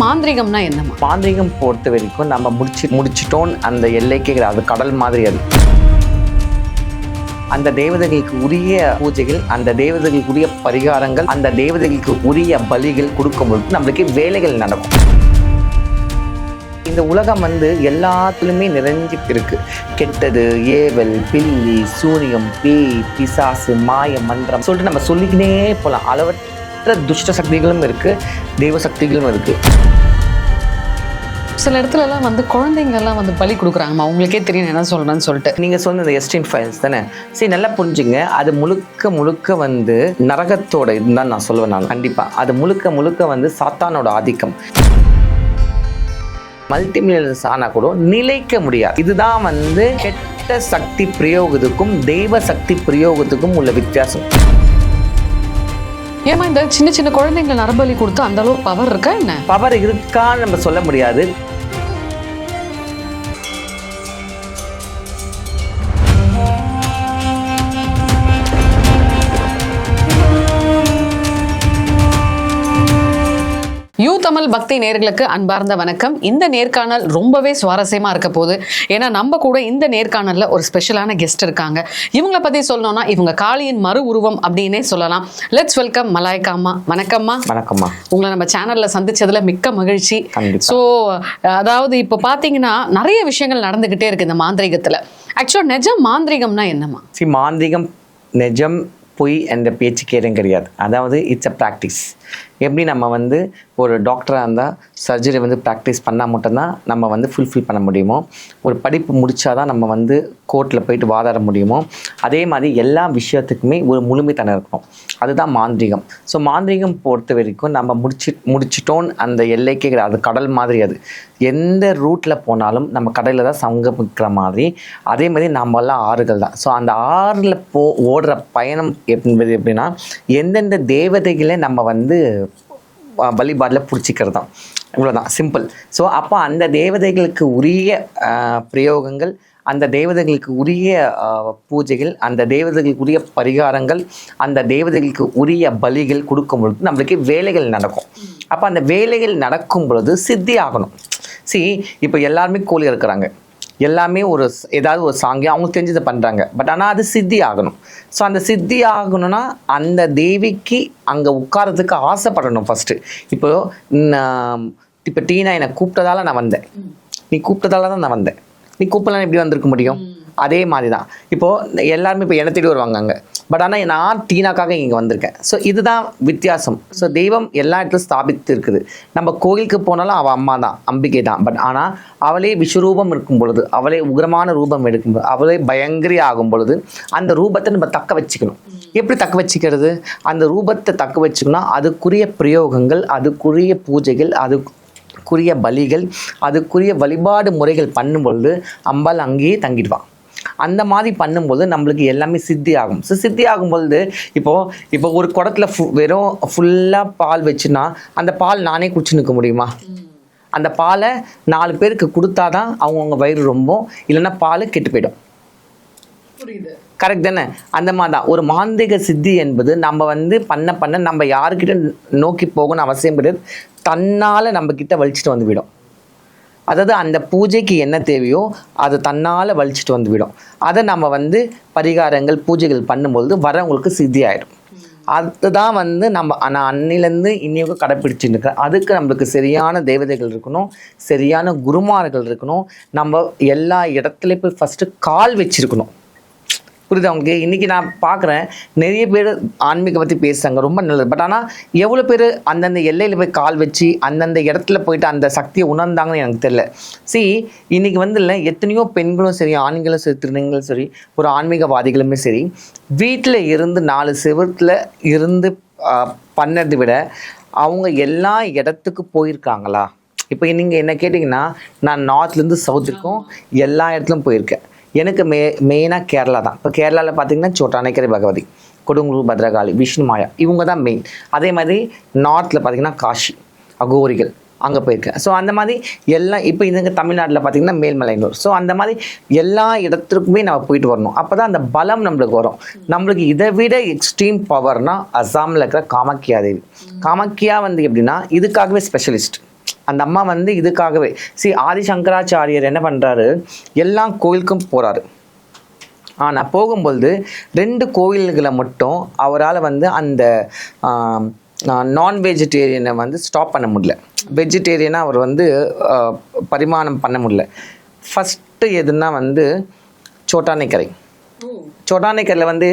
மாந்திரிகம்னா என்னமா? மாந்திரிகம் பொறுத்த வரைக்கும் நம்ம முடிச்சிட்டோம் அந்த எல்லைக்கே அது கடல் மாதிரி. அது அந்த தேவதைகளுக்கு உரிய பூஜைகள், அந்த தேவதைகளுக்கு உரிய பரிகாரங்கள், அந்த தேவதைகளுக்கு உரிய பலிகள் கொடுக்கும்போது நம்மளுக்கு வேலைகள் நடக்கும். இந்த உலகம் எல்லாத்துலேயுமே நிறைஞ்சு இருக்கு. கெட்டது, ஏவல், பில்லி, சூனியம், பேய், பிசாசு, மாயம், மந்திரம் சொல்லிட்டு நம்ம சொல்லிக்கினே போகலாம். அளவற்ற துஷ்ட சக்திகளும் இருக்கு, தெய்வ சக்திகளும் இருக்கு. சில இடத்துலலாம் குழந்தைங்கள்லாம் பலி கொடுக்குறாங்கம்மா. உங்களுக்கே தெரியும் என்ன சொல்கிறேன்னு சொல்லிட்டு. நீங்கள் சொன்ன இந்த எஸ்டின் ஃபைல்ஸ் தானே, சரி நல்லா புரிஞ்சுங்க. அது முழுக்க நரகத்தோட இதுதான் நான் சொல்லுவேன். நான் கண்டிப்பாக அது முழுக்க சாத்தானோட ஆதிக்கம். மல்டிமில்லியனர்ஸ் ஆனால் கூட நிலைக்க முடியாது. இதுதான் கெட்ட சக்தி பிரயோகத்துக்கும் தெய்வ சக்தி பிரயோகத்துக்கும் உள்ள வித்தியாசம். ஏமா இந்த சின்ன சின்ன குழந்தைங்களை நரபலி கொடுத்து அந்த அளவு பவர் இருக்கா என்ன? பவர் இருக்கான்னு நம்ம சொல்ல முடியாது. யூ தமிழ் பக்தி நேயர்களுக்கு அன்பார்ந்த வணக்கம். இந்த நேர்காணல் ரொம்பவே சுவாரஸ்யமா இருக்க போகுது. ஏன்னா நம்ம கூட இந்த நேர்காணல்ல ஒரு ஸ்பெஷலான கெஸ்ட் இருக்காங்க. இவங்களை பத்தி சொல்லணும்னா இவங்க காளியின் மறு உருவம் அப்படின்னே சொல்லலாம். லெட்ஸ் வெல்கம் மலாய்கா அம்மா. வணக்கம்மா. வணக்கம்மா. உங்களை நம்ம சேனல்ல சந்திச்சதுல மிக்க மகிழ்ச்சி. ஸோ அதாவது இப்போ பாத்தீங்கன்னா நிறைய விஷயங்கள் நடந்துகிட்டே இருக்கு இந்த மாந்திரிகத்துல. ஆக்சுவலா நிஜம் மாந்திரிகம்னா என்னம்மா? மாந்திரிகம் நிஜம் பொய் என்ற பேச்சுக்கே கிடையாது. அதாவது இட்ஸ் அ ப்ராக்டிஸ். எப்படி நம்ம ஒரு டாக்டராக இருந்தால் சர்ஜரி ப்ராக்டிஸ் பண்ணால் மட்டும்தான் நம்ம ஃபுல்ஃபில் பண்ண முடியுமோ, ஒரு படிப்பு முடித்தாதான் நம்ம கோர்ட்டில் போயிட்டு வாதாட முடியுமோ, அதே மாதிரி எல்லா விஷயத்துக்குமே ஒரு முழுமைத்தனம் இருக்கணும். அதுதான் மாந்திரிகம். ஸோ மாந்திரிகம் பொறுத்த வரைக்கும் நம்ம முடிச்சிட்டோம் அந்த எல்லைக்கே அது கடல் மாதிரி. அது எந்த ரூட்டில் போனாலும் நம்ம கடலில் தான் சங்கமிக்கிற மாதிரி. அதே மாதிரி நம்மெல்லாம் ஆறுகள் தான். ஸோ அந்த ஆறில் ஓடுற பயணம் என்பது எப்படின்னா, எந்தெந்த தேவதைகளை நம்ம வழிபாடில் பிடிச்சிக்கிறது தான். இவ்வளோதான், சிம்பிள். ஸோ அப்போ அந்த தேவதைகளுக்கு உரிய பிரயோகங்கள், அந்த தேவதைகளுக்கு உரிய பூஜைகள், அந்த தேவதைகளுக்கு உரிய பரிகாரங்கள், அந்த தேவதைகளுக்கு உரிய பலிகள் கொடுக்கும் பொழுது நம்மளுக்கு வேலைகள் நடக்கும். அப்போ அந்த வேலைகள் நடக்கும் பொழுது சித்தி ஆகணும். இப்போ எல்லாருமே கோழி இருக்கிறாங்க, எல்லாமே ஏதாவது ஒரு சாங்கியம் அவங்களுக்கு தெரிஞ்சதை பண்ணுறாங்க. பட் ஆனால் அது சித்தி ஆகணும். ஸோ அந்த சித்தி ஆகணும்னா அந்த தேவிக்கு அங்கே உட்காரத்துக்கு ஆசைப்படணும் ஃபஸ்ட்டு. இப்போ டீனா என்னை கூப்பிட்டதால நான் வந்தேன், நீ கூப்பிட்டதால தான் நான் வந்தேன், நீ கூப்பிடலாம் எப்படி வந்திருக்க முடியும்? அதே மாதிரி தான் இப்போது எல்லாருமே இப்போ என்னை தேடி வருவாங்க அங்கே. பட் ஆனால் நான் டீனாக்காக இங்கே வந்திருக்கேன். ஸோ இதுதான் வித்தியாசம். ஸோ தெய்வம் எல்லா இடத்துலையும் ஸ்தாபித்து இருக்குது. நம்ம கோயிலுக்கு போனாலும் அவள் அம்மா தான், அம்பிகை தான். பட் ஆனால் அவளே விஸ்வரூபம் இருக்கும் பொழுது, அவளே உக்ரமான ரூபம் எடுக்கும்போது, அவளே பயங்கரி ஆகும் பொழுது அந்த ரூபத்தை நம்ம தக்க வச்சுக்கணும். எப்படி தக்க வச்சுக்கிறது? அந்த ரூபத்தை தக்க வச்சுக்கணும்னா அதுக்குரிய பிரயோகங்கள், அதுக்குரிய பூஜைகள், அதுக்குரிய பலிகள், அதுக்குரிய வழிபாடு முறைகள் பண்ணும்பொழுது அம்பாள் அங்கேயே தங்கிடுவான். அந்த மாதிரி பண்ணும்போது நம்மளுக்கு எல்லாமே சித்தி ஆகும். ஸோ சித்தி ஆகும்பொழுது இப்போ ஒரு குடத்துல வெறும் ஃபுல்லாக பால் வச்சுன்னா அந்த பால் நானே குடிச்சு நிற்க முடியுமா? அந்த பாலை 4 பேருக்கு கொடுத்தாதான் அவங்கவுங்க வயிறு ரொம்ப, இல்லைன்னா பால் கெட்டு போயிடும். கரெக்ட் தானே? அந்த மாதிரி தான் ஒரு மாந்திரிக சித்தி என்பது நம்ம பண்ண நம்ம யாருக்கிட்ட நோக்கி போகணும்னு அவசியம் கிடையாது. தன்னால் நம்ம கிட்ட வலிச்சுட்டு வந்துவிடும். அதாவது அந்த பூஜைக்கு என்ன தேவையோ அது தன்னால் வலிச்சுட்டு வந்துவிடும். அதை நம்ம பரிகாரங்கள், பூஜைகள் பண்ணும்பொழுது வரவங்களுக்கு சித்தி ஆகிடும். அதுதான் நான் அன்னிலேருந்து இன்னைக்கு கடைப்பிடிச்சுட்டு இருக்கேன். அதுக்கு நம்மளுக்கு சரியான தேவதைகள் இருக்கணும், சரியான குருமார்கள் இருக்கணும். நம்ம எல்லா இடத்துலையும் போய் ஃபஸ்ட்டு கால் வச்சிருக்கணும். புரியுது அவங்களுக்கு? இன்றைக்கி நான் பார்க்குறேன் நிறைய பேர் ஆன்மீகம் பற்றி பேசுகிறாங்க, ரொம்ப நல்லது. பட் ஆனால் எவ்வளோ பேர் அந்தந்த எல்லையில் போய் கால் வச்சு அந்தந்த இடத்துல போயிட்டு அந்த சக்தியை உணர்ந்தாங்கன்னு எனக்கு தெரியல. இன்றைக்கி இல்லை எத்தனையோ பெண்களும் சரி, ஆண்களும் சரி, திருநங்களும் சரி, ஒரு ஆன்மீகவாதிகளுமே சரி, வீட்டில் இருந்து 4 செவத்தில் இருந்து பண்ணதை விட அவங்க எல்லா இடத்துக்கு போயிருக்காங்களா? இப்போ நீங்கள் என்ன கேட்டிங்கன்னா, நான் நார்த்லேருந்து சவுத்துக்கும் எல்லா இடத்துலையும் போயிருக்கேன். எனக்கு மெயினாக கேரளா தான். இப்போ கேரளாவில் பார்த்தீங்கன்னா சோட்டானைக்கரை பகவதி, கொடுங்கூர் பத்ரகாளி, விஷ்ணு மாயா, இவங்க தான் மெயின். அதே மாதிரி நார்த்தில் பார்த்தீங்கன்னா காஷி, அகோரிகள், அங்கே போயிருக்கேன். ஸோ அந்த மாதிரி எல்லாம் இப்போ இந்த தமிழ்நாட்டில் பார்த்தீங்கன்னா மேல்மலையனூர். ஸோ அந்த மாதிரி எல்லா இடத்துக்குமே நம்ம போயிட்டு வரணும். அப்போ தான் அந்த பலம் நம்மளுக்கு வரும். நம்மளுக்கு இதை விட எக்ஸ்ட்ரீம் பவர்னால் அசாமில் இருக்கிற காமாக்கியா தேவி. காமாக்கியா எப்படின்னா இதுக்காகவே ஸ்பெஷலிஸ்ட். அந்த அம்மா வந்து இதுக்காகவே ஆதிசங்கராச்சாரியர் என்ன பண்ணுறாரு, எல்லா கோயிலுக்கும் போகிறாரு. ஆனால் போகும்பொழுது 2 கோயில்களை மட்டும் அவரால் வந்து அந்த நான் வெஜிடேரியனை வந்து ஸ்டாப் பண்ண முடியல. வெஜிடேரியனாக அவர் வந்து பரிமாணம் பண்ண முடியல. ஃபஸ்ட்டு எதுனா வந்து சோட்டானைக்கரை. சோட்டானைக்கரையில் வந்து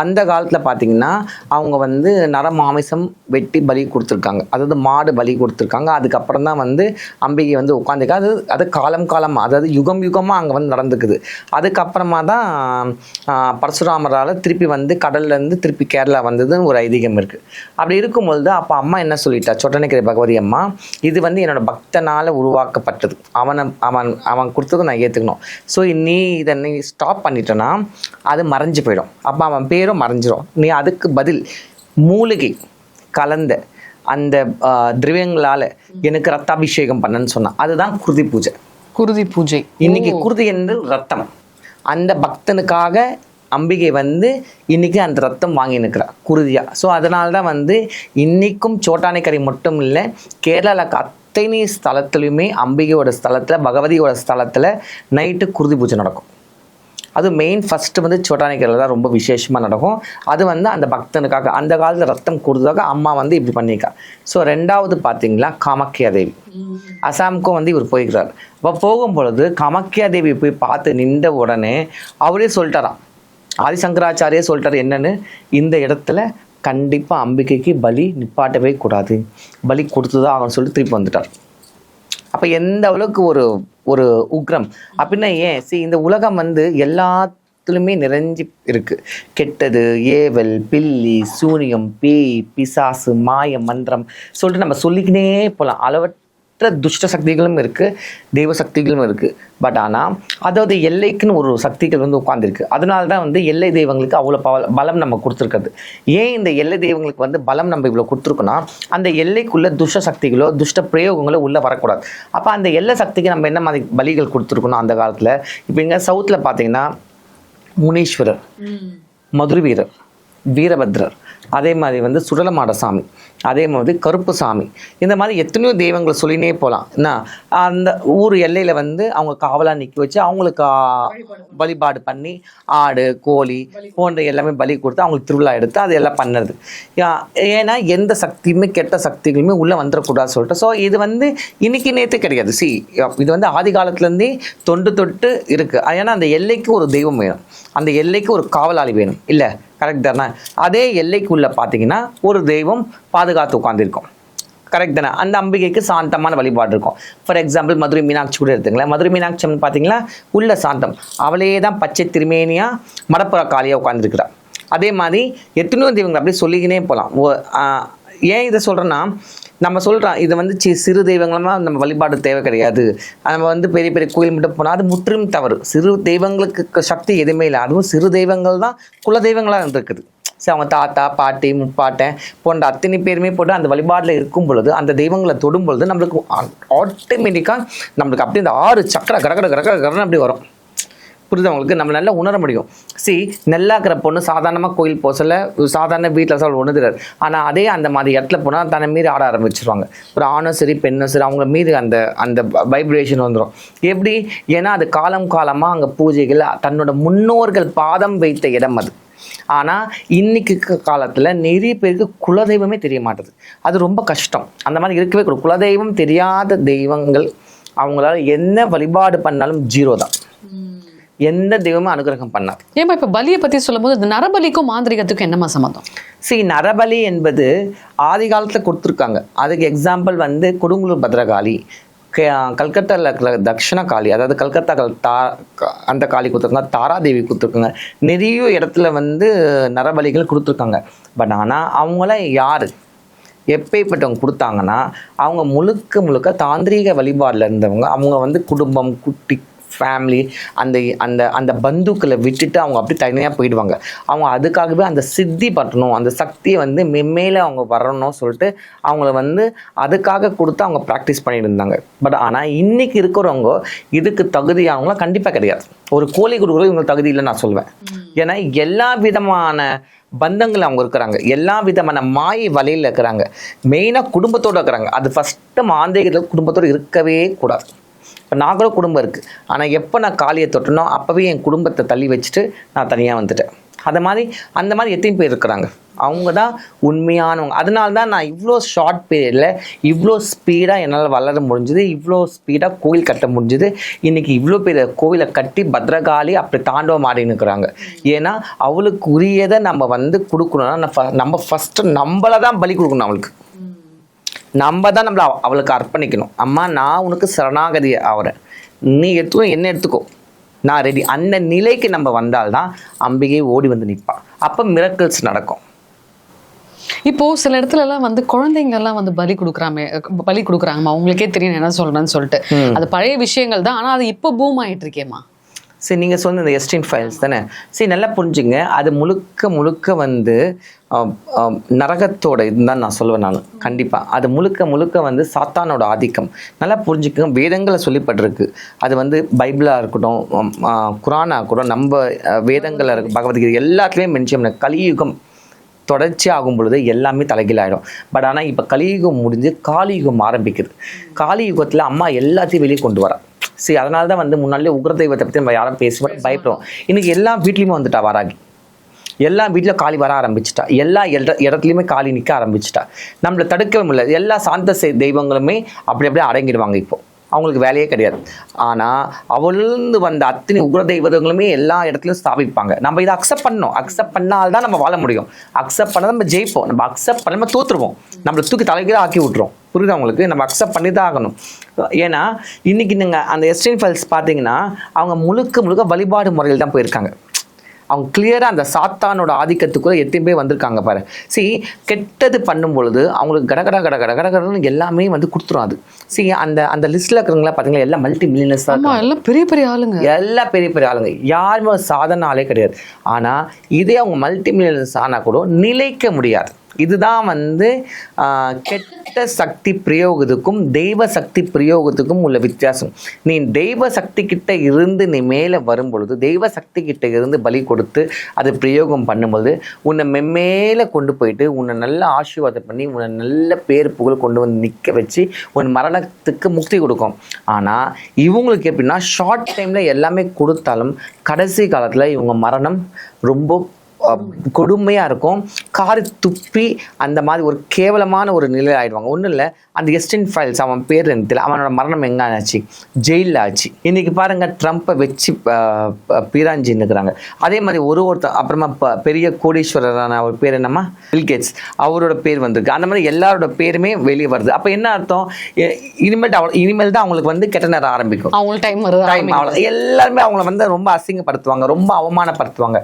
அந்த காலத்தில் பார்த்திங்கன்னா அவங்க வந்து நரமாமிசம் வெட்டி பலி கொடுத்துருக்காங்க, அதாவது மாடு பலி கொடுத்துருக்காங்க. அதுக்கப்புறம் தான் வந்து அம்பிகை வந்து உட்காந்துருக்கா. அது காலமாக, அதாவது யுகமாக அங்கே வந்து நடந்துக்குது. அதுக்கப்புறமா தான் பரசுராமரால் திருப்பி வந்து கடல்லேருந்து திருப்பி கேரளா வந்ததுன்னு ஒரு ஐதீகம் இருக்குது. அப்படி இருக்கும்பொழுது அப்போ அம்மா என்ன சொல்லிட்டா, சோட்டானைக்கரை பகவதி அம்மா, இது வந்து என்னோட பக்தனால் உருவாக்கப்பட்டது, அவன் கொடுத்ததை நான் ஏற்றுக்கணும். ஸோ நீ இதை நீ ஸ்டாப் பண்ணிட்டேன்னா அது மறைஞ்சு போயிடும். அப்போ அவன் பேரும் மறைஞ்சிரும். நீ அதுக்கு பதில் மூலிகை கலந்த அந்த திரவியங்களால் எனக்கு ரத்தாபிஷேகம் பண்ணன்னு சொன்னான். அதுதான் குருதி பூஜை. குருதி பூஜை இன்னைக்கு குருதி என்று ரத்தம். அந்த பக்தனுக்காக அம்பிகை வந்து இன்னைக்கு அந்த ரத்தம் வாங்கி நிற்கிறா குருதியா. ஸோ அதனால தான் வந்து இன்னைக்கும் சோட்டானைக்கரை மட்டும் இல்லை, கேரளாவில் அத்தனை ஸ்தலத்துலையுமே அம்பிகையோட ஸ்தலத்தில், பகவதியோட ஸ்தலத்தில் நைட்டு குருதி பூஜை நடக்கும். அது மெயின் ஃபஸ்ட்டு வந்து சோட்டானைக்கரையில் தான் ரொம்ப விசேஷமாக நடக்கும். அது வந்து அந்த பக்தனுக்காக அந்த காலத்தில் ரத்தம் கொடுத்ததாக அம்மா வந்து இப்படி பண்ணியிருக்கா. ஸோ 2வது பார்த்தீங்களா காமாக்கியா தேவி, அசாமுக்கும் வந்து இவர் போய்க்கிறார். அப்போ போகும்பொழுது காமாக்கியா தேவி போய் பார்த்து நின்ற உடனே அவரே சொல்லிட்டாராம், ஆதிசங்கராச்சாரியே சொல்லிட்டார் என்னன்னு, இந்த இடத்துல கண்டிப்பாக அம்பிகைக்கு பலி நிப்பாட்டவே கூடாது, பலி கொடுத்துதான் அவன் சொல்லி திருப்பி வந்துட்டார். அப்போ எந்த அளவுக்கு ஒரு உக்ரம் அப்படின்னா ஏன் இந்த உலகம் வந்து எல்லாத்துலேயுமே நிறைஞ்சி இருக்குது. கெட்டது, ஏவல், பில்லி, சூனியம், பேய், பிசாசு, மாயம், மந்திரம் சொல்லிட்டு நம்ம சொல்லிக்கினே போகலாம். அளவற்ற துஷ்ட சக்திகளும் இருக்குது, தெய்வ சக்திகளும் இருக்குது. பட் ஆனால் அதாவது எல்லைக்குன்னு ஒரு சக்திகள் வந்து உட்காந்துருக்கு. அதனால தான் வந்து எல்லை தெய்வங்களுக்கு அவ்வளோ பலம் நம்ம கொடுத்துருக்குறது. ஏன் இந்த எல்லை தெய்வங்களுக்கு வந்து பலம் நம்ம இவ்வளோ கொடுத்துருக்கோன்னா, அந்த எல்லைக்குள்ளே துஷ்ட சக்திகளோ துஷ்ட பிரயோகங்களோ உள்ளே வரக்கூடாது. அப்போ அந்த எல்லை சக்திக்கு நம்ம என்ன மாதிரி பலிகள் கொடுத்துருக்கணும் அந்த காலத்தில். இப்போ இங்கே சவுத்தில் பார்த்தீங்கன்னா முனீஸ்வரர், மதுரை வீரர், வீரபத்ரர், அதே மாதிரி வந்து சுடலமாட சாமி, அதே மாதிரி கருப்பு சாமி, இந்த மாதிரி எத்தனையோ தெய்வங்களை சொல்லினே போகலாம். என்ன அந்த ஊர் எல்லையில் வந்து அவங்க காவலாக நிற்க வச்சு அவங்களுக்கு வழிபாடு பண்ணி ஆடு, கோழி போன்ற எல்லாமே பலி கொடுத்து அவங்களுக்கு திருவிழா எடுத்து அது எல்லாம் பண்ணுறது. ஏன்னா எந்த சக்தியுமே கெட்ட சக்திகளுமே உள்ளே வந்துடக்கூடாது சொல்லிட்டு. ஸோ இது வந்து இன்னைக்கு நேற்று கிடையாது. இது வந்து ஆதி காலத்துலேருந்தே தொட்டு இருக்குது. ஏன்னா அந்த எல்லைக்கு ஒரு தெய்வம் வேணும், அந்த எல்லைக்கு ஒரு காவலாளி வேணும், இல்லை கரெக்ட் தானே? அதே எல்லைக்குள்ளே பார்த்தீங்கன்னா ஒரு தெய்வம் பாதுகாத்து உட்காந்துருக்கும், கரெக்ட் தானே? அந்த அம்பிகைக்கு சாந்தமான வழிபாடு இருக்கும். ஃபார் எக்ஸாம்பிள் மதுரை மீனாட்சி கூட எடுத்துங்களேன். மதுரை மீனாட்சி பார்த்தீங்கன்னா உள்ள சாந்தம், அவளே தான் பச்சை திருமேனியாக மடப்புற காளியாக உட்காந்துருக்குறா. அதே மாதிரி எத்தனையோ தெய்வங்கள் அப்படியே சொல்லிக்கினே போகலாம். ஏன் இதை சொல்கிறேன்னா, நம்ம சொல்கிறோம் இது வந்து சிறு தெய்வங்களமாக நம்ம வழிபாடு தேவை கிடையாது, நம்ம வந்து பெரிய பெரிய கோயில் மட்டும் போனால் அது முற்றிலும் தவறு. சிறு தெய்வங்களுக்கு சக்தி எதுவுமே இல்லை. அதுவும் சிறு தெய்வங்கள் தான் குல தெய்வங்களாக இருக்குது. சரி, அவங்க தாத்தா, பாட்டி, முப்பாட்டன் போன்ற அத்தனை பேருமே போட்டு அந்த வழிபாட்டில் இருக்கும் பொழுது, அந்த தெய்வங்களை தொடும் பொழுது நம்மளுக்கு ஆட்டோமேட்டிக்காக நம்மளுக்கு அப்படி இந்த 6 சக்கரை கடகடன்னு அப்படி வரும். புரியுது உங்களுக்கு? நம்ம நல்லா உணர முடியும். நல்லா இருக்கிற பொண்ணு சாதாரணமாக கோயில் போக சொல்ல, சாதாரண வீட்டில் சொல்ல உணர்கிறார். ஆனால் அதே அந்த மாதிரி இடத்துல போனால் தன்னை மீறி ஆட ஆரம்பிச்சிருவாங்க. ஒரு ஆணும் சரி பெண்ணும் சரி அவங்க மீது அந்த வைப்ரேஷன் வந்துடும். எப்படி? ஏன்னா அது காலமாக அங்கே பூஜைகள், தன்னோட முன்னோர்கள் பாதம் வைத்த இடம் அது. ஆனால் இன்னைக்கு காலத்தில் நிறைய பேருக்கு குலதெய்வமே தெரிய மாட்டுது. அது ரொம்ப கஷ்டம். அந்த மாதிரி இருக்கவே கூடாது. குலதெய்வம் தெரியாத தெய்வங்கள் அவங்களால என்ன வழிபாடு பண்ணாலும் 0 தான். எந்த தெய்வமும் அனுகிரகம் பண்ணாது. ஏமா இப்ப பலியை பத்தி சொல்லும் போது இந்த நரபலிக்கும் மாந்திரிகத்துக்கும் என்னமா சம்பந்தம்? நரபலி என்பது ஆதி காலத்துல கொடுத்துருக்காங்க. அதுக்கு எக்ஸாம்பிள் வந்து கொடுங்கலூர் பத்ரகாளி, கல்கத்தாவில் இருக்கிற தக்ஷண காளி, அதாவது கல்கத்தா அந்த காளி கொடுத்துருக்காங்க, தாராதேவி கொடுத்துருக்காங்க. நிறைய இடத்துல வந்து நரபலிகள் கொடுத்துருக்காங்க. பட் ஆனால் அவங்கள யாரு எப்படிப்பட்டவங்க கொடுத்தாங்கன்னா, அவங்க முழுக்க தாந்திரீக வழிபாடில் இருந்தவங்க. அவங்க வந்து குடும்பம், குட்டி, ஃபேமிலி அந்த அந்த அந்த பந்துக்களை விட்டுட்டு அவங்க அப்படி தனியாக போயிடுவாங்க. அவங்க அதுக்காகவே அந்த சித்தி பற்றணும், அந்த சக்தியை வந்து மென்மேலே அவங்க வரணும் சொல்லிட்டு அவங்கள வந்து அதுக்காக கொடுத்து அவங்க ப்ராக்டிஸ் பண்ணிட்டு இருந்தாங்க. பட் ஆனால் இன்னைக்கு இருக்கிறவங்க இதுக்கு தகுதியானவங்களாம் கண்டிப்பாக கிடையாது. ஒரு கோழி கொடுக்குறது இவங்களுக்கு தகுதி இல்லைன்னு நான் சொல்வேன். ஏன்னா எல்லா விதமான பந்தங்கள் அவங்க இருக்கிறாங்க, எல்லா விதமான மாயை வலையில் இருக்கிறாங்க, மெயினாக குடும்பத்தோடு இருக்கிறாங்க. அது ஃபஸ்ட்டு மாந்திரிகத்தில் குடும்பத்தோடு இருக்கவே கூடாது. இப்போ நான் கூட குடும்பம் இருக்குது, ஆனால் எப்போ நான் காளியை தொட்டனோ அப்போவே என் குடும்பத்தை தள்ளி வச்சுட்டு நான் தனியாக வந்துட்டேன். அந்த மாதிரி எத்தனை பேர் இருக்கிறாங்க, அவங்க தான் உண்மையானவங்க. அதனால தான் நான் இவ்வளோ ஷார்ட் பீரியடில் இவ்வளோ ஸ்பீடாக என்னால் வளர முடிஞ்சுது, இவ்வளோ ஸ்பீடாக கோவில் கட்ட முடிஞ்சுது. இன்றைக்கி இவ்வளோ பேர் கோவிலை கட்டி பத்ரகாளி அப்படி தாண்டவம் ஆடின்னு இருக்கிறாங்க. ஏன்னா அவளுக்கு உரியதை நம்ம வந்து கொடுக்கணும்னா நம்ம ஃபஸ்ட்டு நம்மளை தான் பலி கொடுக்கணும். அவளுக்கு நம்ம தான் நம்மளை அவளுக்கு அர்ப்பணிக்கணும். அம்மா நான் உனக்கு சரணாகதி ஆகிறேன், நீ எடுத்துக்கோ, என்ன எடுத்துக்கோ, நான் ரெடி. அந்த நிலைக்கு நம்ம வந்தால்தான் அம்பிகை ஓடி வந்து நிற்பா. அப்போ மிரக்கிள்ஸ் நடக்கும். இப்போ சில இடத்துல எல்லாம் வந்து குழந்தைங்க எல்லாம் வந்து பலி கொடுக்குறாங்கம்மா, உங்களுக்கே தெரியும் என்ன சொல்றேன்னு சொல்லிட்டு. அது பழைய விஷயங்கள் தான், ஆனா அது இப்போ பூம் ஆயிட்டு இருக்கேம்மா. சரி, நீங்கள் சொன்ன இந்த எஸ்டின் ஃபைல்ஸ் தானே, சரி நல்லா புரிஞ்சுங்க. அது முழுக்க வந்து நரகத்தோட இதுதான் நான் சொல்லுவேன். நான் கண்டிப்பாக அது முழுக்க வந்து சாத்தானோட ஆதிக்கம். நல்லா புரிஞ்சுக்கோங்க. வேதங்களை சொல்லப்பட்டிருக்கு. அது வந்து பைபிளாக இருக்கட்டும், குரானாக இருக்கட்டும், நம்ம வேதங்களில் இருக்க பகவத்கீதை எல்லாத்துலேயும் மென்ஷன் பண்ண கலியுகம் தொடர்ச்சி ஆகும் பொழுது எல்லாமே தலைகீழாயிடும். பட் ஆனால் இப்போ கலியுகம் முடிஞ்சு காலியுகம் ஆரம்பிக்குது. காலியுகத்தில் அம்மா எல்லாத்தையும் வெளியே கொண்டு வரா. சரி, அதனால தான் வந்து முன்னாலே உக்ர தெய்வத்தை பற்றி நம்ம யாரும் பேசுவோம் பயப்படுவோம். இன்றைக்கி எல்லா வீட்லேயுமே வந்துட்டா வாராகி. எல்லா வீட்டில் காளி வர ஆரம்பிச்சிட்டா, எல்லா இடத்துலையுமே காளி நிற்க ஆரம்பிச்சிட்டா. நம்மளை தடுக்கவே முடியல. எல்லா சாந்த தெய்வங்களுமே அப்படியே அடங்கிடுவாங்க. இப்போ அவங்களுக்கு வேலையே கிடையாது. ஆனால் அவளிருந்து வந்த அத்தனை உக்ர தெய்வங்களுமே எல்லா இடத்துலையும் ஸ்தாபிப்பாங்க. நம்ம இதை அக்செப்ட் பண்ணணும். அக்செப்ட் பண்ணால்தான் நம்ம வாழ முடியும். அக்செப்ட் பண்ணால் நம்ம ஜெயிப்போம். நம்ம அக்செப்ட் பண்ண நம்ம தோற்றுருவோம். நம்மளை தூக்கி தலைகீழ ஆக்கி விட்டுரும். புரியுது அவங்களுக்கு? நம்ம அக்செப்ட் பண்ணி தான் ஆகணும். ஏன்னா இன்னைக்கு நீங்கள் அந்த எஸ்டின் ஃபைல்ஸ் பார்த்தீங்கன்னா அவங்க முழுக்க வழிபாடு முறையில் தான் போயிருக்காங்க. அவங்க கிளியராக அந்த சாத்தானோட ஆதிக்கத்துக்குள்ளே எத்தனை பேர் வந்திருக்காங்க பாரு. சரி, கெட்டது பண்ணும் பொழுது அவங்களுக்கு கடகடன்னு எல்லாமே வந்து கொடுத்துரும். அது சரி, அந்த லிஸ்ட்டில் இருக்கிறவங்களா பார்த்தீங்கன்னா எல்லாம் மல்டி மில்லியனர்ஸ் தான், எல்லாம் பெரிய ஆளுங்க, எல்லாம் பெரிய ஆளுங்க. யாருமே ஒரு சாதாரண ஆளே கிடையாது. ஆனால் இதே அவங்க மல்டி மில்லியனர்ஸ் ஆனால் கூட நிலைக்க முடியாது. இதுதான் வந்து கெட்ட சக்தி பிரயோகத்துக்கும் தெய்வ சக்தி பிரயோகத்துக்கும் உள்ள வித்தியாசம். நீ தெய்வ சக்தி கிட்ட இருந்து நீ மேலே வரும்பொழுது, தெய்வ சக்தி கிட்ட இருந்து பலி கொடுத்து அது பிரயோகம் பண்ணும்போது உன்னை மென்மேலே கொண்டு போயிட்டு உன்னை நல்ல ஆசீர்வாதம் பண்ணி உன்னை நல்ல பேர் புகழ் கொண்டு வந்து நிற்க வச்சு உன் மரணத்துக்கு முக்தி கொடுக்கும். ஆனால் இவங்களுக்கு எப்படின்னா ஷார்ட் டைமில் எல்லாமே கொடுத்தாலும் கடைசி காலத்தில் இவங்க மரணம் ரொம்ப கொடுமையாக இருக்கும். காரி துப்பி அந்த மாதிரி ஒரு கேவலமான ஒரு நிலை ஆகிடுவாங்க. ஒன்றும் இல்லை, அந்த எஸ்டின் ஃபைல்ஸ் அவன் பேர் தெரியல, அவனோட மரணம் எங்கே ஆச்சு? ஜெயிலில் ஆச்சு. இன்றைக்கி பாருங்கள், ட்ரம்ப்பை வச்சு பீராஞ்சின்னு இருக்கிறாங்க. அதே மாதிரி ஒருத்தர் அப்புறமா பெரிய கோடீஸ்வரரான அவர் பேர் என்னம்மா, பில் கேட்ஸ், அவரோட பேர் வந்திருக்கு. அந்த மாதிரி எல்லாரோட பேருமே வெளியே வருது. அப்போ என்ன அர்த்தம்? இனிமேல் தான் அவங்களுக்கு வந்து கெட்ட நேரம் ஆரம்பிக்கும். எல்லாருமே அவங்கள வந்து ரொம்ப அசிங்கப்படுத்துவாங்க, ரொம்ப அவமானப்படுத்துவாங்க.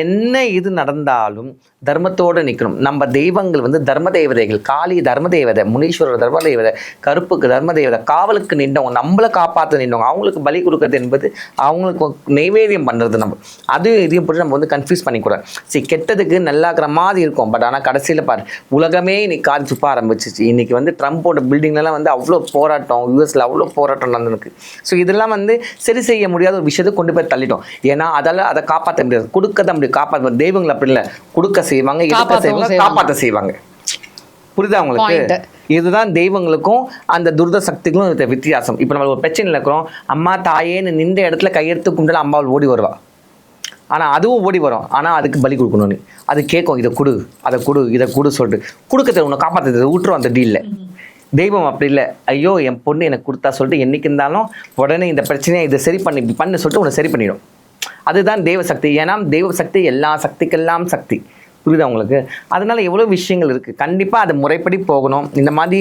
என்ன இது நடந்தாலும் தர்மத்தோடு நிற்கணும். நம்ம தெய்வங்கள் வந்து தர்ம தேவதைகள். காளி தர்ம தேவதை, முனீஸ்வரர் தர்ம தேவதை, கருப்புக்கு தர்ம தேவதை, காவலுக்கு நின்றவங்க, நம்மளை காப்பாற்ற நின்றவங்க. அவங்களுக்கு பலி கொடுக்கறது என்பது அவங்களுக்கு நைவேத்தியம் பண்ணுறது. நம்ம அது இதையும் போட்டு நம்ம வந்து கன்ஃபியூஸ் பண்ணிக்கூடாது. சரி, கெட்டதுக்கு நல்லாக்கிற மாதிரி இருக்கும். பட் ஆனால் கடைசியில் பாரு, உலகமே இன்னைக்கு காரி துப்ப ஆரம்பிச்சிச்சு. இன்னைக்கு வந்து ட்ரம்ப்போட பில்டிங்லாம் வந்து அவ்வளோ போராட்டம், யூஎஸில் அவ்வளோ போராட்டம் நடந்துருக்கு. ஸோ இதெல்லாம் வந்து சரி செய்ய முடியாத ஒரு விஷயத்தை கொண்டு போய் தள்ளிட்டோம். ஏன்னா அதை காப்பாற்ற முடியாது, கொடுக்க தான் முடியாது. காப்பாற்ற தெய்வங்கள் அப்படி இல்லை, கொடுக்க செய்வாங்க, காப்பாற்ற செய்வாங்க. புரியுதா உங்களுக்கு? இதுதான் தெய்வங்களுக்கும் அந்த துர்த சக்திகளும் வித்தியாசம். இப்போ நம்ம ஒரு பிரச்சனை இருக்கிறோம், அம்மா தாயேன்னு நின்ற இடத்துல கையெடுத்து கும்பிட்டு அம்மாவில் ஓடி வருவா. ஆனால் அதுவும் ஓடி வரும். ஆனால் அதுக்கு பலி கொடுக்கணும்னு அது கேட்கும். இதை கொடு, அதை கொடு, இதை கொடு சொல்லிட்டு கொடுக்கறது உன்னை காப்பாற்றுறது விட்டுரும் அந்த டீலில். தெய்வம் அப்படி இல்லை, ஐயோ என் பொண்ணு எனக்கு கொடுத்தா சொல்லிட்டு என்றைக்கு இருந்தாலும் உடனே இந்த பிரச்சனையை இதை சரி பண்ணி சொல்லிட்டு உன்னை சரி பண்ணிடும். அதுதான் தெய்வ சக்தி. ஏன்னா தெய்வ சக்தி எல்லா சக்திக்கெல்லாம் சக்தி. புரியுதா உங்களுக்கு? அதனால எவ்வளோ விஷயங்கள் இருக்குது. கண்டிப்பாக அது முறைப்படி போகணும். இந்த மாதிரி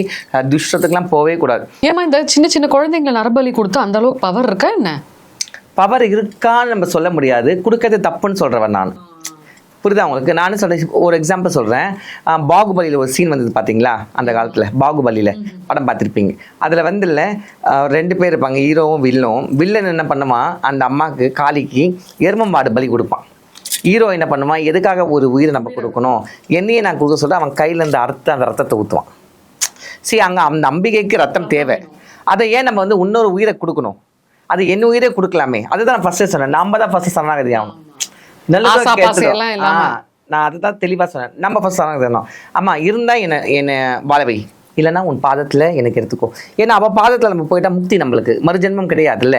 துஷ்டத்துக்கெல்லாம் போகவே கூடாது. ஏமா இந்த சின்ன குழந்தைங்களை நரபலி கொடுத்து அந்த அளவுக்கு பவர் இருக்கா என்ன? பவர் இருக்கான்னு நம்ம சொல்ல முடியாது. கொடுக்கறது தப்புன்னு சொல்கிறவன் நான். புரியுதா உங்களுக்கு? நானும் சொல்றேன், ஒரு எக்ஸாம்பிள் சொல்றேன். பாகுபலியில் ஒரு சீன் வந்தது பாத்தீங்களா? அந்த காலத்துல பாகுபலியில படம் பார்த்துருப்பீங்க. அதுல வந்து இல்ல 2 பேர் இருப்பாங்க, ஹீரோவும் வில்லும். வில்லன் என்ன பண்ணுவான், அந்த அம்மாக்கு காளிக்கு எருமமாடு பலி கொடுப்பான். ஹீரோ என்ன பண்ணுவான், எதுக்காக ஒரு உயிரை நம்ம கொடுக்கணும், என்னையே நான் கொடுக்க சொல்ல அவன் கையில இருந்து அந்த ரத்தத்தை ஊற்றுவான். சரி, அங்க அந்த அம்பிகைக்கு ரத்தம் தேவை, அதை ஏன் நம்ம வந்து இன்னொரு உயிரை கொடுக்கணும்? அது என்ன உயிரே கொடுக்கலாமே. அதுதான் நான் ஃபர்ஸ்ட் சொன்னேன், நம்ம தான் ஃபர்ஸ்ட் சரணாகதி ஆகணும். நான் அதுதான் தெளிவா சொன்னேன், நம்ம ஃபர்ஸ்ட் சரணாகதி ஆகணும். ஆமா, இருந்தா என்ன வாழவை, இல்லைன்னா உன் பாதத்துல எனக்கு எடுத்துக்கோ. ஏன்னா அவ பாதத்துல நம்ம போயிட்டா முக்தி, நம்மளுக்கு மறுஜென்மம் கிடையாதுல்ல.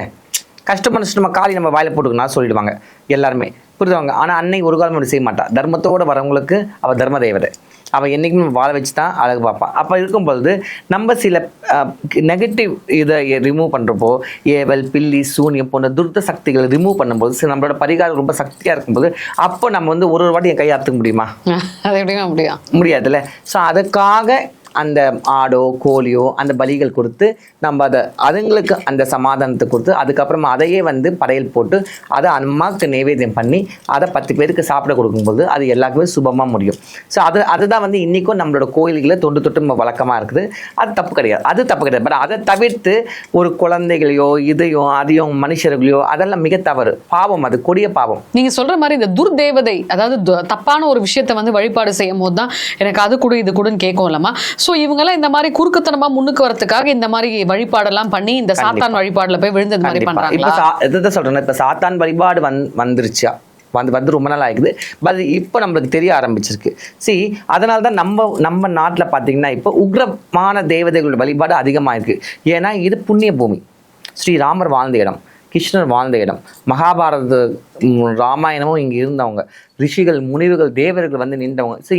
கஷ்டப்பட்டு காலி நம்ம வாயில போட்டுக்கணும் சொல்லிடுவாங்க எல்லாருமே, புரியுதுவாங்க. ஆனா அன்னை ஒரு காலம் அப்படி செய்ய மாட்டா. தர்மத்தோட வரவங்களுக்கு அவ தர்ம தேவதை. அவன் என்றைக்குமே வாழ வச்சு தான் அழகு பார்ப்பான். அப்போ இருக்கும்பொழுது நம்ம சில நெகட்டிவ் இதை ரிமூவ் பண்ணுறப்போ, ஏவல், பில்லி, சூனியம் போன்ற துர்த்த சக்திகளை ரிமூவ் பண்ணும்போது நம்மளோட பரிகாரம் ரொம்ப சக்தியாக இருக்கும்போது அப்போ நம்ம வந்து ஒரு வாட்டி என் கையாற்றுக்க முடியுமா? அது எப்படிங்க முடியாதுல்ல. ஸோ அதுக்காக அந்த ஆடோ கோழியோ அந்த பலிகள் கொடுத்து நம்ம அதுங்களுக்கு அந்த சமாதானத்தை கொடுத்து அதுக்கப்புறமா அதையே வந்து படையல் போட்டு அதை அம்மாவுக்கு நைவேத்தியம் பண்ணி அதை 10 பேருக்கு சாப்பிட கொடுக்கும்போது அது எல்லாருக்குமே சுபமாக முடியும். ஸோ அதுதான் வந்து இன்றைக்கும் நம்மளோட கோயில்களை தொட்டு நம்ம வழக்கமாக இருக்குது. அது தப்பு கிடையாது. பட் அதை தவிர்த்து ஒரு குழந்தைகளையோ அதையும் மனுஷர்களையோ அதெல்லாம் மிக தவறு, பாவம், அது கொடிய பாவம். நீங்க சொல்ற மாதிரி இந்த துர்தேவதை, அதாவது தப்பான ஒரு விஷயத்தை வந்து வழிபாடு செய்யும் போது தான் எனக்கு அது கூட இது கூடன்னு கேட்கும் இல்லமா. ஸோ இவங்கெல்லாம் இந்த மாதிரி குறுக்குத்தனமா முன்னுக்கு வரதுக்காக இந்த மாதிரி வழிபாடெல்லாம் பண்ணி இந்த சாத்தான் வழிபாடுல போய் விழுந்தது மாதிரி பண்றாங்களா? இப்போ சொல்றேன், இப்போ சாத்தான் வழிபாடு வந்துருச்சா, வந்து ரொம்ப நாள் ஆகுது. பட் இப்போ நம்மளுக்கு தெரிய ஆரம்பிச்சிருக்கு. அதனால தான் நம்ம நாட்டில் பார்த்தீங்கன்னா இப்போ உக்ரமான தேவதைகளோட வழிபாடு அதிகமாக இருக்கு. ஏன்னா இது புண்ணிய பூமி, ஸ்ரீராமர் வாழ்ந்த இடம், கிருஷ்ணர் வாழ்ந்த இடம், மகாபாரத ராமாயணமும் இங்கே இருந்தவங்க, ரிஷிகள், முனிவுகள், தேவர்கள் வந்து நின்றவங்க. ஸோ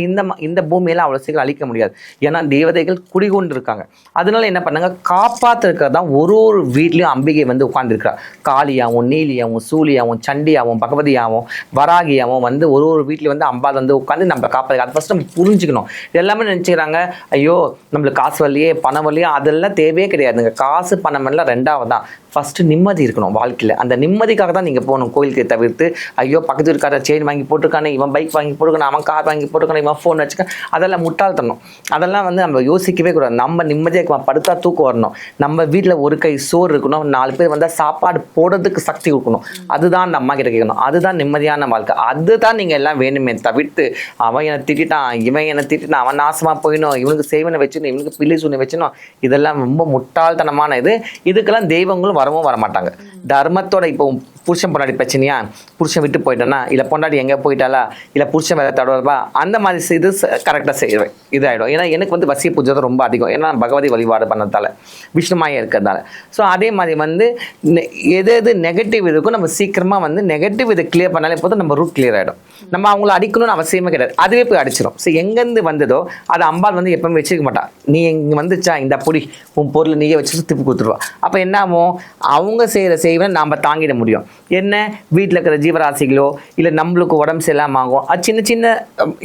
இந்த பூமியெல்லாம் அவ்வளோ சீக்கிரம் அழிக்க முடியாது. ஏன்னா தேவதைகள் குடிகொண்டு இருக்காங்க. அதனால என்ன பண்ணாங்க, காப்பாற்றுறதுக்காக தான் ஒரு வீட்லேயும் அம்பிகை வந்து உட்காந்துருக்கிறா. காளியாகவும், நீலியாகவும், சூலியாகவும், சண்டியாகவும், பகவதியாகவும், வராகியாகவும் வந்து ஒரு வீட்லேயும் வந்து அம்பாள் வந்து உட்காந்து நம்ம காப்பாற்று. அது ஃபஸ்ட் நம்ம புரிஞ்சுக்கணும். எல்லாமே நினச்சிக்கிறாங்க, ஐயோ நம்மளுக்கு காசு வரலையே, பணம் வரலையே, அதெல்லாம் தேவையே கிடையாதுங்க. காசு பணம் எல்லாம் 2வது தான். ஃபஸ்ட்டு நிம்மதி இருக்கணும் வாழ்க்கையில். அந்த நிம்மதிக்காக தான் நீங்கள் போகணும் கோயிலுக்கு. தவிர்த்து ஐயோ பக்கத்து இருக்கார செயின் வாங்கி போட்டுருக்கானே, இவன் பைக் வாங்கி போட்டுக்கணும், அவன் கார் வாங்கி போட்டுக்கணும், இவன் ஃபோன் வச்சுக்க, அதெல்லாம் முட்டாள்தனம். அதெல்லாம் வந்து நம்ம யோசிக்கவே கூடாது. நம்ம நிம்மதியாக படுத்தா தூக்கம் வரணும். நம்ம வீட்டில் ஒரு கை சோறு இருக்கணும், 4 பேர் வந்தால் சாப்பாடு போடுறதுக்கு சக்தி கொடுக்கணும். அதுதான் அந்த அம்மா கிட்ட கேட்கணும். அதுதான் நிம்மதியான வாழ்க்கை. அதுதான் நீங்கள் எல்லாம் வேணுமே தவிர்த்து அவன் என்னை திட்டான், இவன் என்னை திட்டான், அவன் நாசமாக போயிடணும், இவனுக்கு சேவனை வச்சுணும், இவனுக்கு பில்லி சூனை வச்சுணும், இதெல்லாம் ரொம்ப முட்டாள்தனமான இதுக்கெல்லாம் தெய்வங்களும் வரவும் வரமாட்டாங்க. தர்மத்தோட இப்போ புருஷன் பொண்டாடி பிரச்சனையா, புருஷன் விட்டு போயிட்டானா, இல்லை பொண்டாடி எங்கே போயிட்டாலா, இல்லை புருஷன் வேலை தடவா, அந்த மாதிரி இது கரெக்டாக செய்வேன் இதாகிடும். ஏன்னா எனக்கு வந்து வசிய பூஜை தான் ரொம்ப அதிகம். ஏன்னா பகவதி வழிபாடு பண்ணதால, விஷ்ணுமாயா இருக்கிறதால. ஸோ அதே மாதிரி வந்து எது நெகட்டிவ் இருக்கும் நம்ம சீக்கிரமாக வந்து நெகட்டிவ் இதை கிளியர் பண்ணாலே போதும், நம்ம ரூட் கிளியர் ஆகிடும். நம்ம அவங்கள அடிக்கணும்னு அவசியமே கிடையாது, அதுவே போய் அடிச்சிடும். ஸோ எங்கேருந்து வந்ததோ அதை அம்பாள் வந்து எப்பவுமே வச்சுக்க மாட்டான். நீ இங்கே வந்துச்சா, இந்த பொடி உன் பொருள் நீயே வச்சு திருப்பி கொடுத்துருவா. அப்போ என்ன ஆகும், அவங்க செய்கிற செய்வனை நாம் தாங்கிட முடியும். என்ன, வீட்டில் இருக்கிற ஜீவராசிகளோ இல்லை நம்மளுக்கு உடம்பு சரியில்லாமல் ஆகும். அது சின்ன சின்ன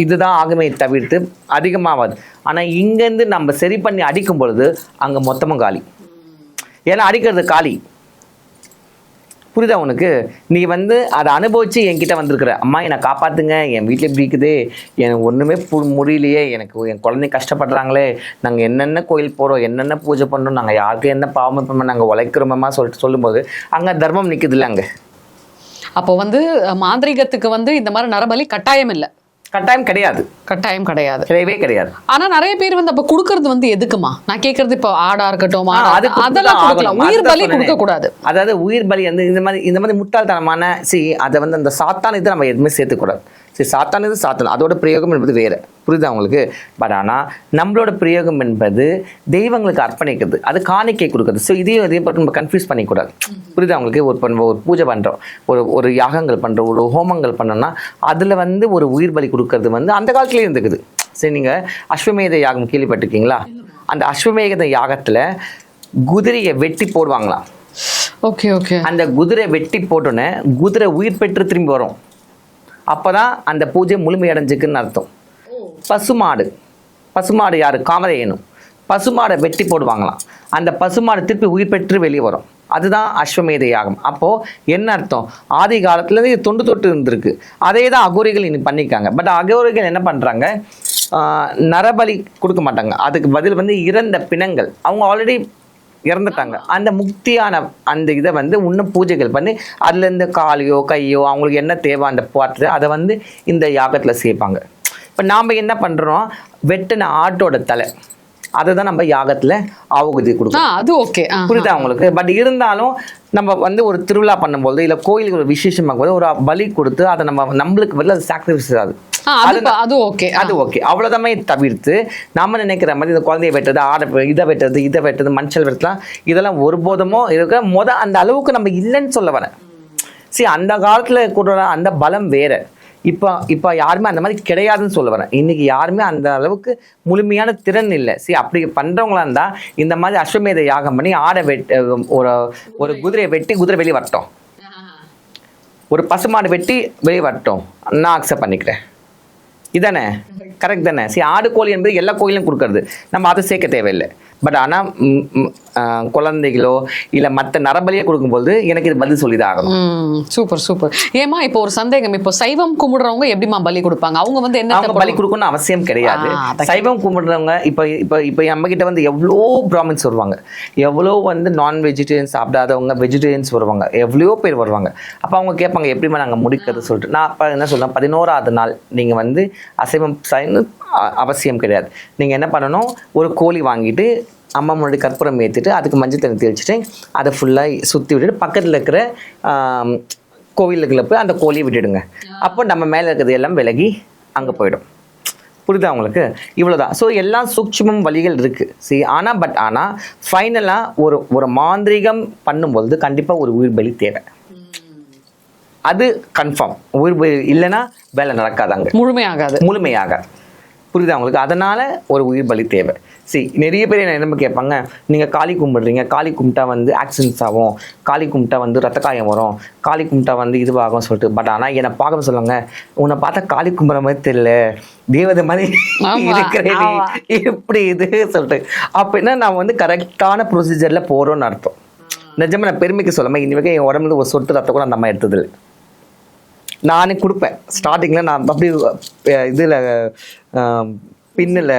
இதுதான் ஆகுமே தவிர்த்து அதிகமாகாது. ஆனால் இங்கேருந்து நம்ம சரி பண்ணி அடிக்கும் பொழுது அங்கே மொத்தமும் காலி. ஏன்னா அடிக்கிறது காலி. புரியுதா உனக்கு? நீ வந்து அதை அனுபவிச்சு என்கிட்ட வந்திருக்கிற, அம்மா என்னை காப்பாற்றுங்க, என் வீட்டில் இப்படி இருக்குது, எனக்கு ஒன்றுமே முடியலையே, எனக்கு என் குழந்தை கஷ்டப்படுறாங்களே, நாங்கள் என்னென்ன கோயில் போகிறோம், என்னென்ன பூஜை பண்ணுறோம், நாங்கள் யாருக்கும் என்ன பாவம் பண்ணோம், நாங்கள் உழைக்கிறோமா சொல்லும்போது அங்கே தர்மம் நிற்குது இல்லை. அங்கே அப்போ வந்து மாந்திரிகத்துக்கு வந்து இந்த மாதிரி நரபலி கட்டாயம் இல்லை. கட்டாயம் கிடையாது. கிடையவே கிடையாது. ஆனா நிறைய பேர் வந்து அப்ப குடுக்கறது வந்து எதுக்குமா? நான் கேக்குறது இப்போ ஆடா இருக்கட்டும், அதெல்லாம் கொடுக்கலாம், உயிர் பலி கொடுக்க கூடாது. அதாவது உயிர் பலி வந்து இந்த மாதிரி முட்டாள்தனமான அதை வந்து அந்த சாத்தான் இதை நம்ம எதுவுமே சேர்த்துக்கூடாது. சரி, சாத்தான் இது சாத்தான், அதோட பிரயோகம் என்பது வேறு, புரியுதா உங்களுக்கு? பட் ஆனால் நம்மளோட பிரயோகம் என்பது தெய்வங்களுக்கு அர்ப்பணிக்கிறது, அது காணிக்கை கொடுக்குறது. ஸோ இதையும் பற்றி நம்ம கன்ஃபியூஸ் பண்ணிக்கூடாது, புரியுதா உங்களுக்கு? ஒரு பூஜை பண்ணுறோம், ஒரு யாகங்கள் பண்ணுறோம், ஒரு ஹோமங்கள் பண்ணோம்னா அதில் வந்து ஒரு உயிர் பலி கொடுக்கறது வந்து அந்த காலத்துலேயே இருந்துக்குது. சரி, நீங்கள் அஸ்வமேத யாகம் கேள்விப்பட்டிருக்கீங்களா? அந்த அஸ்வமேத யாகத்தில் குதிரையை வெட்டி போடுவாங்களாம். Okay okay. அந்த குதிரை வெட்டி போட்டோன்னே குதிரை உயிர் பெற்று திரும்பி வரும். அப்போதான் அந்த பூஜை முழுமையடைஞ்சுக்குன்னு அர்த்தம். பசுமாடு யாரு? காமதேனு. பசுமாடை வெட்டி போடுவாங்களாம். அந்த பசுமாடு திருப்பி உயிர் பெற்று வெளியே வரும். அதுதான் அஸ்வமேத யாகம். அப்போது என்ன அர்த்தம், ஆதி காலத்துலேருந்து இது தொண்டு தொட்டு இருந்திருக்கு. அதே தான் அகோரிகள் இன்னைக்கு பண்ணியிருக்காங்க. பட் அகோரிகள் என்ன பண்ணுறாங்க, நரபலி கொடுக்க மாட்டாங்க. அதுக்கு பதில் வந்து இறந்த பிணங்கள், அவங்க ஆல்ரெடி இறந்துட்டாங்க, அந்த முக்தியான அந்த இதை வந்து இன்னும் பூஜைகள் பண்ணி அதுலேருந்து காலையோ கையோ அவங்களுக்கு என்ன தேவை அந்த பாட்டு அதை வந்து இந்த யாகத்தில் சேர்ப்பாங்க. இப்போ நாம் என்ன பண்ணுறோம், வெட்டின ஆட்டோட தலை அதை தான் நம்ம யாகத்தில் ஆவுகுதி கொடுக்கணும். அது ஓகே, புரியுதா உங்களுக்கு? பட் இருந்தாலும் நம்ம வந்து ஒரு திருவிழா பண்ணும்போது இல்லை கோயிலுக்கு ஒரு விசேஷமாகும் போது ஒரு பலி கொடுத்து அதை நம்மளுக்கு பதில் அது சாக்ரிஃபைஸ் ஆகுது. அது ஓகே, அது ஓகே. அவ்வளோதாமே தவிர்த்து நாம நினைக்கிற மாதிரி இந்த குழந்தைய வெட்டுறது, ஆடை இதை வெட்டுறது, மஞ்சள் வெட்டலாம், இதெல்லாம் ஒருபோதமோ இருக்க அந்த அளவுக்கு நம்ம இல்லைன்னு சொல்ல வரேன். சரி, அந்த காலத்தில் கூட அந்த பலம் வேற. இப்போ யாருமே அந்த மாதிரி கிடையாதுன்னு சொல்ல வரேன். இன்னைக்கு யாருமே அந்த அளவுக்கு முழுமையான திறன் இல்லை. சரி, அப்படி பண்ணுறவங்களா இருந்தால் இந்த மாதிரி அஸ்வமேத யாகம் பண்ணி ஆடை ஒரு குதிரையை வெட்டி குதிரை வெளியே வரட்டும், ஒரு பசுமாடு வெட்டி வெளியே வரட்டும், நான் அக்செப்ட் பண்ணிக்கிறேன். இதானே கரெக்ட் தானே? சரி, ஆடு கோழி என்பது எல்லா கோயிலும் கொடுக்கறது, நம்ம அதை சேர்க்க தேவையில்லை. பட் ஆனால் குழந்தைகளோ இல்லை மற்ற நரபலியே கொடுக்கும்போது எனக்கு இது பதில் சொல்லிதான் ஆகணும். Super super. ஏமா இப்போ ஒரு சந்தேகம், இப்போ சைவம் கும்பிடுறவங்க எப்படிமா பலி கொடுப்பாங்க? அவங்க வந்து என்ன, அவங்க பலி கொடுக்கணும்னு அவசியம் கிடையாது. சைவம் கும்பிடுறவங்க இப்போ நம்ம கிட்ட வந்து எவ்வளோ பிராமின்ஸ் வருவாங்க, எவ்வளோ வந்து நான் வெஜிடேரியன்ஸ் சாப்பிடாதவங்க வெஜிடேரியன்ஸ் வருவாங்க, எவ்வளோ பேர் வருவாங்க. அப்போ அவங்க கேட்பாங்க எப்படிமா நாங்கள் முடிக்கிறது சொல்லிட்டு. நான் அப்போ என்ன சொல்றேன், 11ஆவது நாள் நீங்கள் வந்து அசைவம் அவசியம் கிடையாது. நீங்கள் என்ன பண்ணணும், ஒரு கோழி வாங்கிட்டு அம்மா முன்னாடி கற்பூரம் ஏற்றிட்டு அதுக்கு மஞ்சள் தண்ணி தெளிச்சுட்டு அதை ஃபுல்லாக சுற்றி விட்டுட்டு பக்கத்தில் இருக்கிற கோவிலுக்குள்ள போய் அந்த கோழியை விட்டுடுங்க. அப்போ நம்ம மேலே இருக்கிறது எல்லாம் விலகி அங்கே போயிடும். புரியுதா உங்களுக்கு? இவ்வளோதான். ஸோ எல்லாம் சூட்சுமம் வழிகள் இருக்குது. சரி, ஆனால் ஃபைனலாக ஒரு மாந்திரிகம் பண்ணும்பொழுது கண்டிப்பாக ஒரு உயிர் பலி தேவை. அது கன்ஃபார்ம். உயிர் பலி இல்லைன்னா வேலை நடக்காதாங்க, முழுமையாகாது. புரியுதா உங்களுக்கு? அதனால் ஒரு உயிர் பலி தேவை. சரி, நிறைய பேர் என்ன கேட்பாங்க, நீங்கள் காளி கும்பிடுறீங்க, காளி கும்பிட்டா வந்து ஆக்சிடென்ட்ஸ் ஆகும், காளி கும்பிட்டா வந்து ரத்த காயம் வரும், காளி கும்பிட்டா வந்து இதுவாகும் சொல்லிட்டு. பட் ஆனால் என்னை பார்க்க சொல்லுவாங்க, உன்னை பார்த்தா காளி கும்பிட்ற மாதிரி தெரியல, தேவதை மாதிரி இருக்கிறேன் எப்படி இது சொல்லிட்டு. அப்படின்னா நான் வந்து கரெக்டான ப்ரொசீஜரில் போகிறோன்னு அர்த்தம். நிஜமாக நான் பெருமைக்கு சொல்லாமல் இன்னி வரைக்கும் என் உடம்புல ஒரு சொட்டு ரத்த கூட அந்த அம்மா எடுத்ததில்லை. நானே கொடுப்பேன் ஸ்டார்டிங்கில், நான் அப்படி இதில் பின்னில்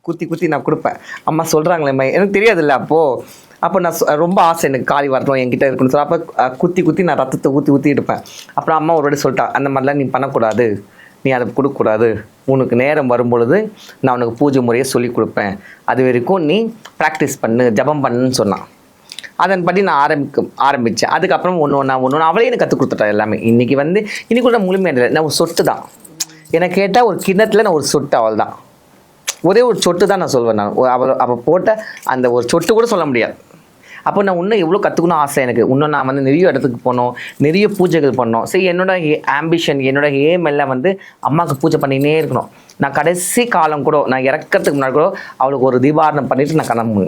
குத்தி நான் கொடுப்பேன். அம்மா சொல்கிறாங்களேம்மா, எனக்கு தெரியாதுல்ல அப்போ நான் ரொம்ப ஆசை எனக்கு காளி வரணும் என்கிட்ட இருக்குன்னு சொல்ல. அப்போ குத்தி நான் ரத்தத்தை ஊற்றி எடுப்பேன். அப்புறம் அம்மா ஒரு வாட்டி சொல்லிட்டா, அந்த மாதிரிலாம் நீ பண்ணக்கூடாது, நீ அதை கொடுக்கக்கூடாது, உனக்கு நேரம் வரும்பொழுது நான் உனக்கு பூஜை முறையை சொல்லி கொடுப்பேன், அது வரைக்கும் நீ ப்ராக்டிஸ் பண்ணு, ஜபம் பண்ணுன்னு சொன்னான். அதன்படி நான் ஆரம்பித்தேன். அதுக்கப்புறம் ஒன்று அவளே எனக்கு கற்றுக் கொடுத்துட்டா எல்லாமே. இன்னைக்கு கூட முழுமையாக நான் ஒரு சொட்டு தான், எனக்கு கேட்டால் ஒரு கிண்ணத்தில் நான் ஒரு சொட்டு, அவள் தான், ஒரே ஒரு சொட்டு தான் நான் சொல்வேன். நான் அவள் போட்ட அந்த ஒரு சொட்டு கூட சொல்ல முடியாது. அப்போ நான் இன்னும் எவ்வளோ கற்றுக்கணும் ஆசை எனக்கு. இன்னும் நான் வந்து நிறைய இடத்துக்கு போனோம், நிறைய பூஜைகள் பண்ணோம். சரி, என்னோட ஆம்பிஷன், என்னோட ஏம் எல்லாம் வந்து அம்மாவுக்கு பூஜை பண்ணினே இருக்கணும். நான் கடைசி காலம் கூட, நான் இறக்கிறதுக்கு முன்னாடி கூட அவளுக்கு ஒரு தீபாரணம் பண்ணிட்டு நான் கிளம்பு.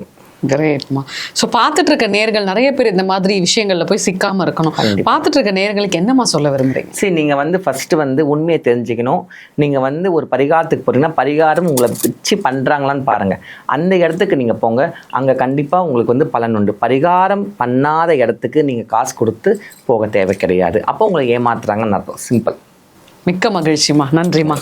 கிரேட்மா. ஸோ பார்த்துட்டு இருக்க நேர்கள் நிறைய பேர் இந்த மாதிரி விஷயங்கள்ல போய் சிக்காம இருக்கணும். பார்த்துட்டு இருக்க நேர்களுக்கு என்னமா சொல்ல விரும்புறீங்க? சரி, நீங்க வந்து ஃபர்ஸ்ட் வந்து உண்மையை தெரிஞ்சுக்கணும். நீங்க வந்து ஒரு பரிகாரத்துக்கு போறீங்கன்னா பரிகாரம் உங்களை வச்சு பண்றாங்களான்னு பாருங்க. அந்த இடத்துக்கு நீங்க போங்க, அங்க கண்டிப்பா உங்களுக்கு வந்து பலன் உண்டு. பரிகாரம் பண்ணாத இடத்துக்கு நீங்க காசு கொடுத்து போக தேவை கிடையாது. அப்போ உங்களை ஏமாத்துறாங்கன்னு அர்த்தம். சிம்பிள். மிக்க மகிழ்ச்சிமா, நன்றிமா.